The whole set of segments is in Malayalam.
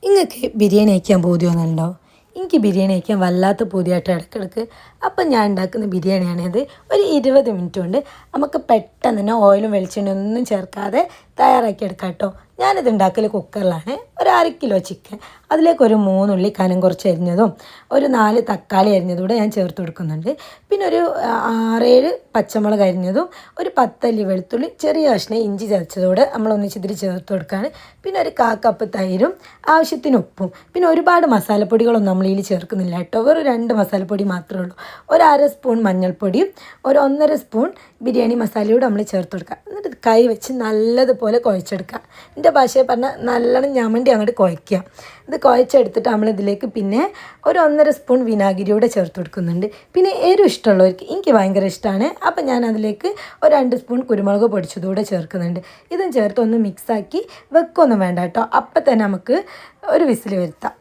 നിങ്ങൾക്ക് ബിരിയാണി കഴിക്കാൻ പൂതിയൊന്നുണ്ടോ? എനിക്ക് ബിരിയാണി കഴിക്കാൻ വല്ലാത്ത പൂതിയായിട്ട് ഇടയ്ക്കിടയ്ക്ക്. അപ്പം ഞാൻ ഉണ്ടാക്കുന്ന ബിരിയാണിയാണിത്. ഒരു 20 മിനിറ്റ് കൊണ്ട് നമുക്ക് പെട്ടെന്ന് തന്നെ ഓയിലും വെളിച്ചെണ്ണയും ഒന്നും ചേർക്കാതെ തയ്യാറാക്കി എടുക്കാം കേട്ടോ. ഞാനിത് ഉണ്ടാക്കൽ കുക്കറിലാണ്. ഒരു 1/2 കിലോ ചിക്കൻ, അതിലേക്ക് ഒരു 3 ഉള്ളി കനം കുറച്ച് അരിഞ്ഞതും ഒരു 4 തക്കാളി അരിഞ്ഞതും കൂടെ ഞാൻ ചേർത്ത് കൊടുക്കുന്നുണ്ട്. പിന്നെ ഒരു 6-7 പച്ചമുളക് അരിഞ്ഞതും ഒരു 10 അല്ലി വെളുത്തുള്ളി ചെറിയ കഷ്ണം ഇഞ്ചി ചതച്ചതോടെ നമ്മളൊന്നിച്ചിതിരി ചേർത്ത് കൊടുക്കുകയാണ്. പിന്നെ ഒരു 1/4 കപ്പ് തൈരും ആവശ്യത്തിന് ഉപ്പും. പിന്നെ ഒരുപാട് മസാലപ്പൊടികളൊന്നും നമ്മളിതിൽ ചേർക്കുന്നില്ല കേട്ടോ. വെറും 2 മസാലപ്പൊടി മാത്രമേ ഉള്ളൂ. ഒരു 1/2 സ്പൂൺ മഞ്ഞൾപ്പൊടിയും ഒരു 1/2 സ്പൂൺ ബിരിയാണി മസാലയോട് നമ്മൾ ചേർത്ത് കൊടുക്കുക. എന്നിട്ട് കൈ വെച്ച് നല്ലതുപോലെ കുഴച്ചെടുക്കുക. എൻ്റെ ഭാഷയിൽ പറഞ്ഞാൽ നല്ലോണം ഞമണ്ടി അങ്ങോട്ട് കുഴയ്ക്കുക. ഇത് കുഴച്ചെടുത്തിട്ട് നമ്മളിതിലേക്ക് പിന്നെ ഒരു 1/2 സ്പൂൺ വിനാഗിരിയോടെ ചേർത്ത് കൊടുക്കുന്നുണ്ട്. പിന്നെ എരിവ് ഇഷ്ടമുള്ളവർക്ക്, എനിക്ക് ഭയങ്കര ഇഷ്ടമാണ്, അപ്പം ഞാൻ അതിലേക്ക് ഒരു 2 സ്പൂൺ കുരുമുളക് പൊടിച്ചതുകൂടെ ചേർക്കുന്നുണ്ട്. ഇതും ചേർത്ത് ഒന്ന് മിക്സാക്കി വെക്കൊന്നും വേണ്ട കേട്ടോ. അപ്പം തന്നെ നമുക്ക് ഒരു വിസിൽ വരുത്താം.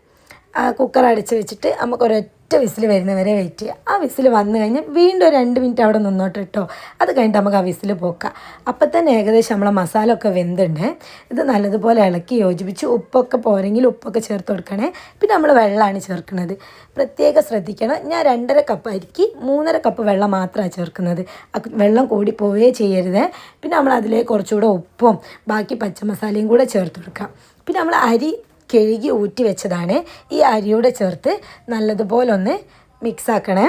കുക്കർ അടച്ച് വെച്ചിട്ട് നമുക്ക് ഒരൊറ്റ വിസിൽ വരുന്നവരെ വെയിറ്റ് ചെയ്യുക. ആ വിസിൽ വന്നു കഴിഞ്ഞാൽ വീണ്ടും ഒരു 2 മിനിറ്റ് അവിടെ നിന്നോട്ട് കേട്ടോ. അത് കഴിഞ്ഞിട്ട് നമുക്ക് ആ വിസിൽ പോക്കാം. അപ്പം തന്നെ ഏകദേശം നമ്മളെ മസാല ഒക്കെ വെന്തുണ്ട്. ഇത് നല്ലതുപോലെ ഇളക്കി യോജിപ്പിച്ച് ഉപ്പൊക്കെ പോരെങ്കിൽ ഉപ്പൊക്കെ ചേർത്ത് കൊടുക്കണേ. പിന്നെ നമ്മൾ വെള്ളമാണ് ചേർക്കുന്നത്, പ്രത്യേകം ശ്രദ്ധിക്കണം. ഞാൻ 2.5 കപ്പ് അരിക്ക് 3.5 കപ്പ് വെള്ളം മാത്രമാണ് ചേർക്കുന്നത്. വെള്ളം കൂടി പോവുകയേ ചെയ്യരുത്. പിന്നെ നമ്മൾ അതിലേക്ക് കുറച്ചുകൂടെ ഉപ്പും ബാക്കി പച്ചമസാലയും കൂടെ ചേർത്ത് കൊടുക്കാം. പിന്നെ നമ്മൾ അരി കഴുകി ഊറ്റി വെച്ചതാണ്. ഈ അരിയോടെ ചേർത്ത് നല്ലതുപോലെ ഒന്ന് മിക്സാക്കണേ.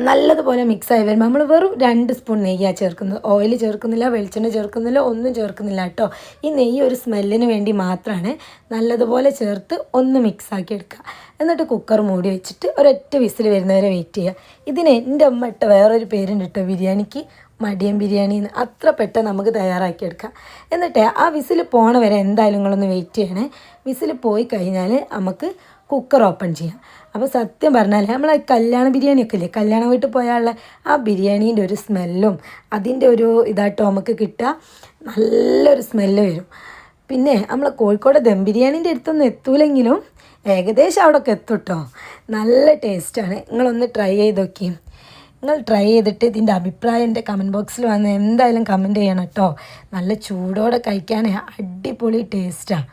നല്ലതുപോലെ മിക്സായി വരുമ്പോൾ നമ്മൾ വെറും 2 സ്പൂൺ നെയ്യാണ് ചേർക്കുന്നത്. ഓയിൽ ചേർക്കുന്നില്ല, വെളിച്ചെണ്ണ ചേർക്കുന്നില്ല, ഒന്നും ചേർക്കുന്നില്ല കേട്ടോ. ഈ നെയ്യ് ഒരു സ്മെല്ലിന് വേണ്ടി മാത്രമാണ്. നല്ലതുപോലെ ചേർത്ത് ഒന്ന് മിക്സാക്കി എടുക്കുക. എന്നിട്ട് കുക്കർ മൂടി വെച്ചിട്ട് ഒരൊറ്റ വിസിൽ വരുന്നവരെ വെയിറ്റ് ചെയ്യുക. ഇതിന് എൻ്റെ അമ്മ ഇട്ട വേറൊരു പേരുണ്ട് കേട്ടോ ബിരിയാണിക്ക്, മടിയൻ ബിരിയാണി എന്ന്. അത്ര പെട്ടെന്ന് നമുക്ക് തയ്യാറാക്കിയെടുക്കാം. എന്നിട്ട് ആ വിസിൽ പോണ വരെ എന്തായാലും നിങ്ങളൊന്ന് വെയിറ്റ് ചെയ്യണേ. വിസിൽ പോയി കഴിഞ്ഞാൽ നമുക്ക് കുക്കർ ഓപ്പൺ ചെയ്യാം. അപ്പോൾ സത്യം പറഞ്ഞാൽ നമ്മൾ കല്യാണ ബിരിയാണിയൊക്കെ ഇല്ലേ, കല്യാണ വീട്ടിൽ പോയാലുള്ള ആ ബിരിയാണീൻ്റെ ഒരു സ്മെല്ലും അതിൻ്റെ ഒരു ഇതാട്ടോ നമുക്ക് കിട്ടുക. നല്ലൊരു സ്മെല്ല് വരും. പിന്നെ നമ്മൾ കോഴിക്കോട് ദം ബിരിയാണീൻ്റെ അടുത്തൊന്നും എത്തൂലെങ്കിലും ഏകദേശം അവിടെയൊക്കെ എത്തും കേട്ടോ. നല്ല ടേസ്റ്റാണ്. നിങ്ങളൊന്ന് ട്രൈ ചെയ്ത് നോക്കി. നിങ്ങൾ ട്രൈ ചെയ്തിട്ട് ഇതിൻ്റെ അഭിപ്രായം എൻ്റെ കമൻറ്റ് ബോക്സിൽ വന്ന് എന്തായാലും കമൻറ്റ് ചെയ്യണം കേട്ടോ. നല്ല ചൂടോടെ കഴിക്കാൻ അടിപൊളി ടേസ്റ്റാണ്.